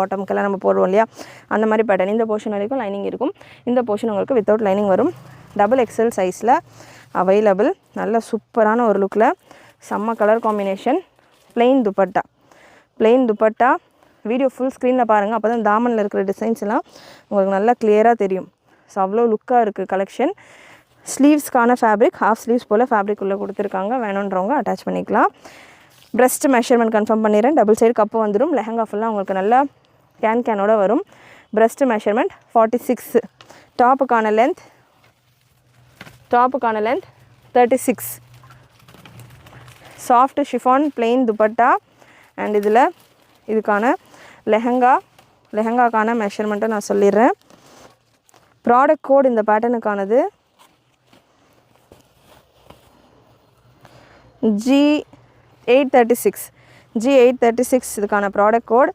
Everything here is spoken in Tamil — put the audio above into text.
பாட்டம்க்கெல்லாம் நம்ம போடுவோம் இல்லையா, அந்த மாதிரி பேட்டர்ன். இந்த போர்ஷன் வரைக்கும் லைனிங் இருக்கும். இந்த போர்ஷன் உங்களுக்கு வித்தவுட் லைனிங் வரும். XXL சைஸில் அவைலபிள். நல்ல சூப்பரான ஒரு லுக்கில் செம்ம colour combination. Plain dupatta. Video full ஸ்க்ரீனில் பாருங்கள், அப்போ தான் தாமனில் இருக்கிற டிசைன்ஸ் எல்லாம் உங்களுக்கு நல்லா கிளியராக தெரியும். ஸோ அவ்வளோ லுக்காக இருக்குது கலெக்ஷன். ஸ்லீவ்ஸ்க்கான ஃபேப்ரிக் ஹாஃப் ஸ்லீவ்ஸ் போல் ஃபேப்ரிக் உள்ளே கொடுத்துருக்காங்க. வேணுன்றவங்க அட்டாச் பண்ணிக்கலாம். ப்ரெஸ்ட் மெஷர்மெண்ட் கன்ஃபார்ம் பண்ணிடுறேன். டபுள் சைடு கப்பு வந்துடும். லெஹங்கா ஃபுல்லாக உங்களுக்கு நல்லா கேனோட வரும். Breast measurement 46. டாப்புக்கான length 36. Soft chiffon plain dupatta. And இதில் இதுக்கான லெஹங்காக்கான மெஷர்மெண்ட்டை நான் சொல்லிடுறேன். ப்ராடக்ட் கோட் இந்த பேட்டர்னுக்கானது G836. இதுக்கான ப்ராடக்ட் கோட்.